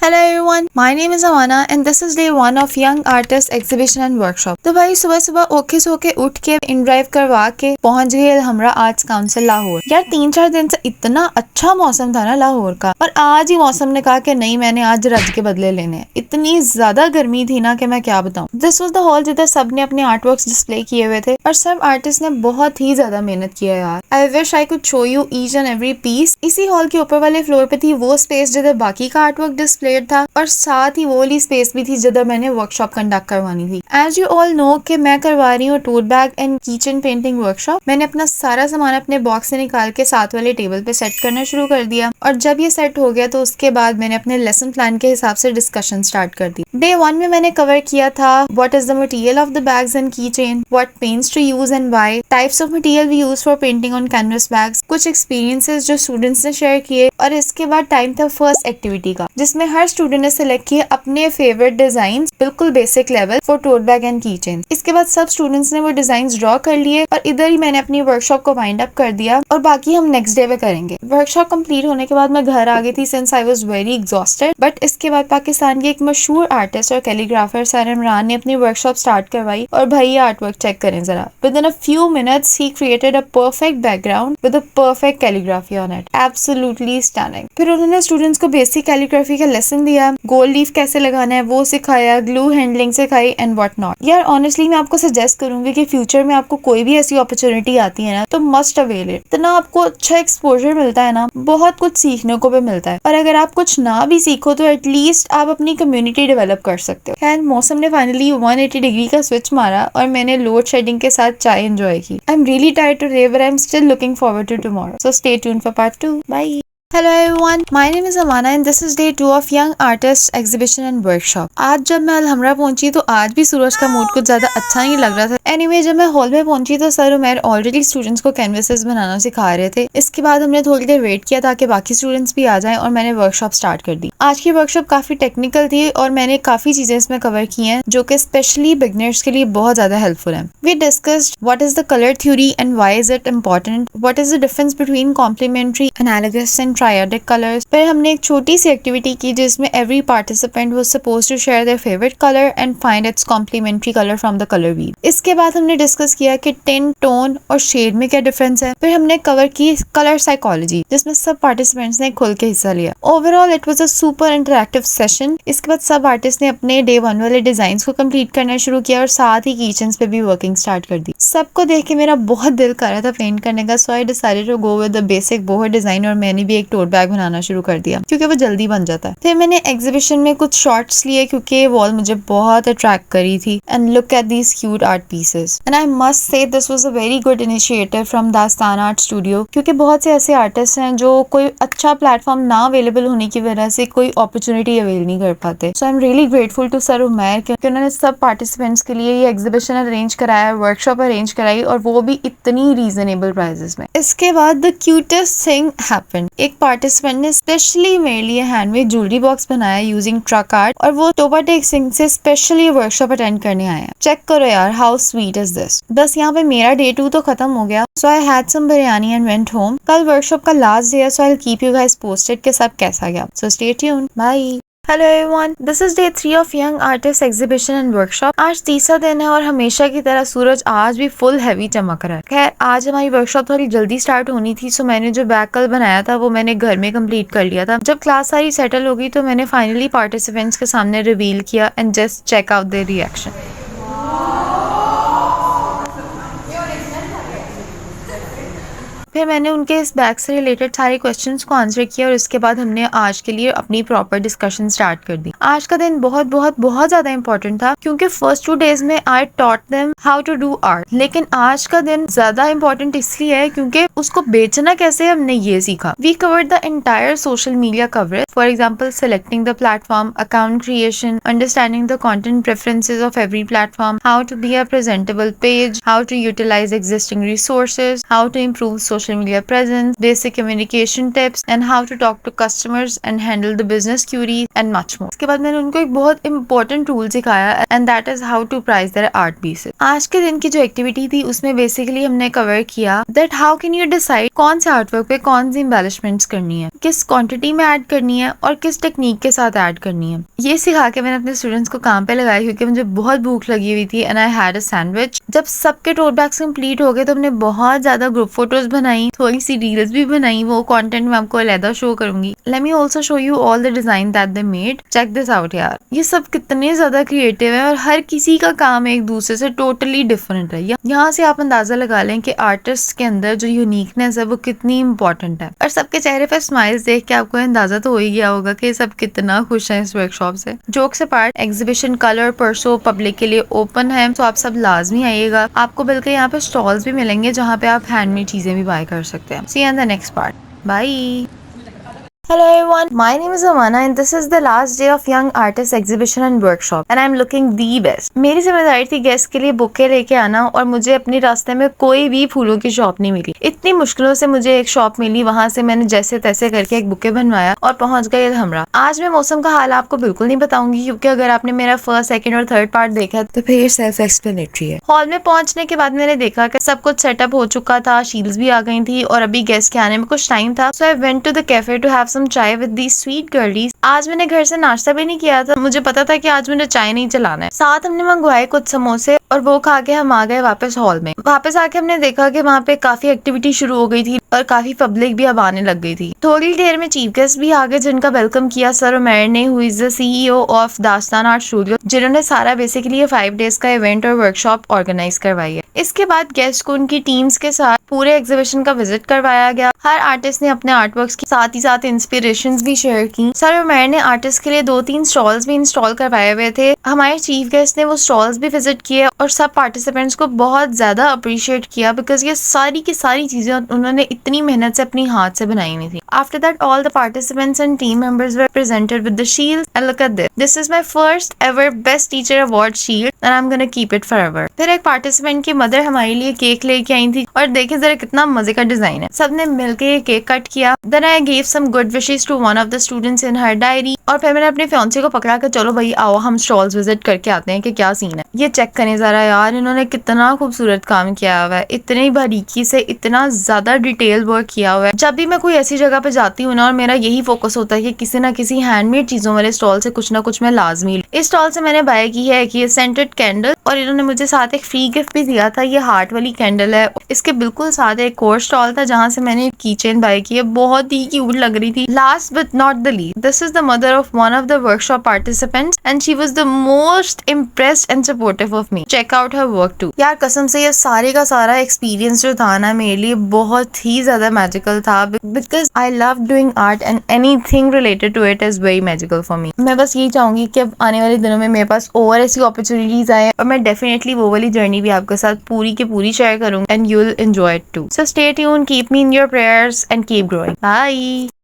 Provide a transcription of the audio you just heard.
Hello everyone, my name is Amana and this is day 1 of Young Artist Exhibition and Workshop। तो भाई सुबह सुबह okay so के उठ के इन ड्राइव करवा के पहुंच गए हमरा आर्ट्स काउंसिल लाहौर। यार 3-4 दिन से इतना अच्छा मौसम था ना लाहौर का, और आज ही मौसम ने कहा कि नहीं मैंने आज रज के बदले लेने हैं। इतनी ज्यादा गर्मी थी ना कि मैं क्या बताऊं। दिस वाज द हॉल जिधर सब ने अपने आर्ट वर्क्स डिस्प्ले किए हुए थे और सब आर्टिस्ट ने बहुत ही ज्यादा मेहनत किया यार। I wish I could show you each and every piece. इसी हॉल के ऊपर वाले फ्लोर पे थी वो स्पेस जिधर बाकी का आर्ट वर्क डिस्प्ले था, और साथ ही वो वाली स्पेस भी थी जिधर मैंने वर्कशॉप कंडक्ट करवानी थी। एज यू ऑल नो कि मैं करवा रही हूँ tote bag and kitchen painting workshop. मैंने अपना सारा सामान अपने बॉक्स से निकाल के साथ वाले टेबल पे सेट करना शुरू कर दिया, और जब ये सेट हो गया तो उसके बाद मैंने अपने लेसन प्लान के हिसाब से डिस्कशन स्टार्ट कर दी। डे 1 में मैंने कवर किया था what is the material of the bags and key chain, what paints to use and why, types of material we use for painting on canvas bags, कुछ experiences जो students ने share किए, और इसके बाद टाइम था फर्स्ट एक्टिविटी का जिसमें हर स्टूडेंट ने सिलेक्ट किए अपने फेवरेट डिजाइन बिल्कुल basic level for tote bag and key chain. इसके बाद सब स्टूडेंट्स ने वो डिजाइन ड्रॉ कर लिए और इधर ही मैंने अपनी वर्कशॉप को वाइंड अप कर दिया, और बाकी हम नेक्स्ट डे पे करेंगे। वर्कशॉप कंप्लीट होने के बाद मैं घर आ गई थी since I was very exhausted. But इसके बाद पाकिस्तान के एक मशहूर आर्टिस्ट और कैलीग्राफर सर इमरान ने अपनी वर्कशॉप स्टार्ट करवाई, और भाई ये आर्ट वर्क चेक करें जरा। With in a few minutes he created a perfect background with a perfect calligraphy on it, absolutely stunning. फिर उन्होंने स्टूडेंट्स को बेसिक कैलीग्राफी का लेसन दिया, गोल्ड लीफ कैसे लगाना है वो सिखाया, ग्लू हैंडलिंग सिखाई एंड व्हाट नॉट। यार ऑनेस्टली मैं आपको सजेस्ट करूंगी कि फ्यूचर में आपको कोई भी ऐसी अपॉर्चुनिटी आती है ना तो मस्ट अवेल इट। इतना आपको अच्छा एक्सपोजर मिलता है ना, बहुत कुछ सीखने को भी मिलता है, और अगर आप कुछ ना भी सीखो तो एटलीस्ट आप अपनी कम्युनिटी डेवलप कर सकते हो। खैर मौसम ने फाइनली 180 डिग्री का स्विच मारा और मैंने लोड शेडिंग के साथ चाय एंजॉय की। I am really tired today but I am still looking forward to tomorrow, so stay tuned for part 2। Bye. Hello everyone, my name is Amana and this is day 2 of Young Artists Exhibition and Workshop। आज जब मैं अलहमरा पहुंची तो आज भी सूरज का mood कुछ ज्यादा अच्छा नहीं लग रहा था। Anyway, जब मैं हॉल में पहुंची तो सर उमर ऑलरेडी स्टूडेंट्स को कैनवसेस बनाना सिखा रहे थे। इसके बाद हमने थोड़ी देर वेट किया ताकि बाकी स्टूडेंट्स भी आ जाएं और मैंने वर्कशॉप स्टार्ट कर दी। आज की वर्कशॉप काफी टेक्निकल थी और मैंने काफी चीजें इसमें कवर की हैं जो कि स्पेशली बिगनर्स के लिए बहुत ज्यादा हेल्पफुल है। We discussed what is the colour theory and why is it important, what is the difference between complementary, analogous and triadic colours. फिर हमने एक छोटी सी एक्टिविटी की जिसमें every participant was supposed to share their favourite colour and find its complementary colour from the colour wheel. इसके बाद हमने डिस्कस किया कि टिंट, टोन और शेड में क्या डिफरेंस है। फिर हमने कवर की कलर साइकोलॉजी जिसमें सब पार्टिसिपेंट्स ने खुल के हिस्सा लिया। Overall it was a super interactive session. इसके बाद सब आर्टिस्ट ने अपने डे 1 वाले डिजाइन को कंप्लीट करना शुरू किया और साथ ही किचन्स पे भी वर्किंग स्टार्ट कर दी। सबको देख के मेरा बहुत दिल कर रहा था पेंट करने का, so I decided to go with the basic boho design, और मैंने भी एक टोट बैग बनाना शुरू कर दिया क्योंकि वो जल्दी बन जाता है। फिर मैंने एग्जीबिशन में कुछ शॉट्स लिए क्योंकि ये वॉल मुझे बहुत अट्रैक्ट करी थी। And look at these cute art pieces and I must say this was a very good initiative from दास्तान आर्ट स्टूडियो, क्योंकि बहुत से ऐसे आर्टिस्ट हैं जो कोई अच्छा प्लेटफॉर्म ना अवेलेबल होने की वजह से कोई अपॉर्चुनिटी अवेल नहीं कर पाते। So I am really grateful to sir Umair क्योंकि उन्होंने सब पार्टिसिपेंट्स के लिए ये एग्जीबिशन अरेंज कराया, वर्कशॉप अरेंज कराई, और वो भी इतनी रीजनेबल प्राइसेस में। इसके बाद द क्यूटेस्ट थिंग हैपेंड। एक पार्टिसिपेंट ने स्पेशली मेरे लिए हैंडमेड ज्वेलरी बॉक्स बनाया यूजिंग ट्रक आर्ट, और वो टोबाटेक सिंह से स्पेशली वर्कशॉप अटेंड करने आए हैं। चेक करो यार हाउ स्वीट इज दिस। बस यहाँ पे मेरा डे 2 तो खत्म हो गया, so I had some biryani and went home. कल वर्कशॉप का लास्ट डे है, so I will keep you guys posted कि सब कैसा गया। So stay tuned, bye. Hello everyone, this is day 3 of young artist exhibition and workshop. आज तीसरा दिन है और हमेशा की तरह सूरज आज भी फुल हैवी चमक रहा है। खैर आज हमारी वर्कशॉप थोड़ी जल्दी स्टार्ट होनी थी, सो मैंने जो बैग कल बनाया था वो मैंने घर में कंप्लीट कर लिया था। जब क्लास सारी सेटल हो गई तो मैंने फाइनली पार्टिसिपेंट्स के सामने रिवील किया and just check out their reaction. फिर मैंने उनके इस बैग से रिलेटेड सारे क्वेश्चंस को आंसर किया और इसके बाद हमने आज के लिए अपनी प्रॉपर डिस्कशन स्टार्ट कर दी। आज का दिन बहुत बहुत बहुत ज्यादा इंपॉर्टेंट था क्योंकि फर्स्ट 2 डेज में I taught them how to do art, लेकिन आज का दिन ज्यादा इंपॉर्टेंट इसलिए है क्योंकि उसको बेचना कैसे हमने ये सीखा। We covered the entire social media coverage, for example selecting the platform, account creation, understanding the content preferences of every platform, how to be a presentable page, how to utilize existing resources, how to improve social social media presence, basic communication tips, and how to talk to customers and handle the business queries and much more. इसके बाद मैंने उनको एक बहुत important tool सिखाया and that is how to price their art pieces. आज के दिन की जो एक्टिविटी थी उसमें बेसिकली हमने कवर किया that how can you decide कौन से आर्टवर्क पे कौन सी embellishments करनी है, किस क्वांटिटी में ऐड करनी है और किस टेक्निक के साथ ऐड करनी है। ये सिखा के मैंने अपने स्टूडेंट्स को काम पे लगाया क्योंकि मुझे बहुत भूख लगी हुई थी and I had a sandwich. जब सबके टोट बैग्स कंप्लीट हो गए तो हमने बहुत ज्यादा ग्रुप फोटोज बनाई, थोड़ी सी रील्स भी बनाई, वो कंटेंट मैं आपको अलग शो करूंगी। Let me also show you all the design that they made. Check this out यार, ये सब कितने ज्यादा क्रिएटिव है और हर किसी का काम एक दूसरे से टोटली डिफरेंट है। यहाँ से आप अंदाजा लगा लें कि आर्टिस्ट के अंदर जो यूनिकनेस है वो कितनी इंपॉर्टेंट है। और सबके चेहरे पर स्माइल्स देख के आपको अंदाजा तो हो ही गया होगा कि सब कितना खुश है इस वर्कशॉप से। जोक्स अपार्ट, एग्जीबिशन कलर परसों पब्लिक के लिए ओपन है, तो आप सब लाजमी आइएगा। आपको बल्कि यहाँ पे स्टॉल्स भी मिलेंगे जहाँ पे आप हैंडमेड चीजें भी बाय कर सकते हैं। See you in the next part, bye. Hello everyone, my name is Amana and this is the last day of Young Artist Exhibition and Workshop and I'm looking the best. मेरी जिम्मेदारी थी guest के लिए bouquet लेके आना और मुझे अपने रास्ते में कोई भी फूलों की शॉप नहीं मिली। इतनी मुश्किलों से मुझे एक शॉप मिली, वहाँ से मैंने जैसे तैसे करके एक बुके बनवाया और पहुंच गए हमरा। आज मैं मौसम का हाल आपको बिल्कुल नहीं बताऊंगी क्योंकि अगर आपने मेरा फर्स्ट, सेकंड और थर्ड पार्ट देखा तो फिर ये सेल्फ एक्सप्लेनेटरी है। हॉल में पहुंचने के बाद मैंने देखा कि सब कुछ सेटअप हो चुका था, शील्ड्स भी आ गई थी और अभी गेस्ट के आने में कुछ टाइम था। So I went to the cafe to have some chai with the sweet गर्लीज। आज मैंने घर से नाश्ता भी नहीं किया था, मुझे पता था कि आज मुझे चाय नहीं चलाना है। साथ हमने मंगवाए कुछ समोसे और वो खा के हम आ गए वापस हॉल में। वापस आके हमने देखा कि वहाँ पे काफी एक्टिविटी शुरू हो गई थी और काफी पब्लिक भी अब आने लग गई थी। थोड़ी देर में चीफ गेस्ट भी आ गए जिनका वेलकम किया सर उमैर ने, who is the CEO of दास्तान आर्ट स्टूडियो, जिन्होंने सारा बेसिकली ये 5 डेज का इवेंट और वर्कशॉप ऑर्गेनाइज करवाई है। इसके बाद गेस्ट को उनकी टीम्स के साथ पूरे एग्जीबिशन का विजिट करवाया गया। हर आर्टिस्ट ने अपने आर्टवर्क्स के साथ ही साथ इंस्पिरेशंस भी शेयर की। सर उमैर ने आर्टिस्ट के लिए 2-3 स्टॉल्स भी इंस्टॉल करवाए हुए थे। हमारे चीफ गेस्ट ने वो स्टॉल्स भी विजिट किए और सब पार्टिसिपेंट्स को बहुत ज्यादा अप्रिशिएट किया बिकॉज ये सारी की सारी चीजें उन्होंने इतनी मेहनत से अपनी हाथ से बनाई हुई थी। After that all the participants and team members were presented with the shield and look at this, this is my first ever best teacher award shield and I am gonna keep it forever. फिर एक participant की mother हमारे लिए cake लेके आई थी और देखें जरा कितना मजे का डिजाइन है। सबने मिलके ये केक कट किया। Then I give some good wishes to one of the students in her diary और फिर मैंने अपने फियांसे को पकड़ा कर चलो भाई आओ हम स्टॉल्स विजिट करके आते हैं कि क्या सीन है। ये चेक करें जरा यार, इन्होंने कितना खूबसूरत काम किया हुआ है, इतनी बारीकी से इतना ज्यादा डिटेल वर्क किया हुआ है। जब भी मैं कोई ऐसी जगह पे जाती हूँ ना और मेरा यही फोकस होता है कि किसी ना किसी हैंडमेड चीजों वाले स्टॉल से कुछ ना कुछ मैं लाजमी। इस स्टॉल से मैंने बाय की है कि ये सेंटेड कैंडल और इन्होंने मुझे साथ एक फ्री गिफ्ट भी दिया था। ये हार्ट वाली कैंडल है। इसके बिल्कुल साथ एक और स्टॉल था जहाँ से मैंने की चेन बाय की है, बहुत ही क्यूट लग रही थी। Last but not the least, this is the mother of one of the workshop participants and she was the most impressed and supportive of me. Check out her work too. यार कसम से ये सारे का सारा एक्सपीरियंस जो था ना मेरे लिए बहुत ही ज्यादा मैजिकल था because I love doing art and anything related to it is very magical for me. मैं बस यही चाहूंगी कि अब आने वाले दिनों में मेरे पास और ऐसी अपॉर्चुनिटीज आए और मैं डेफिनेटली वो वाली जर्नी भी आपके साथ पूरी की पूरी शेयर करूंगी and you will enjoy it too. So stay tuned, keep me in your prayers and keep growing. Bye.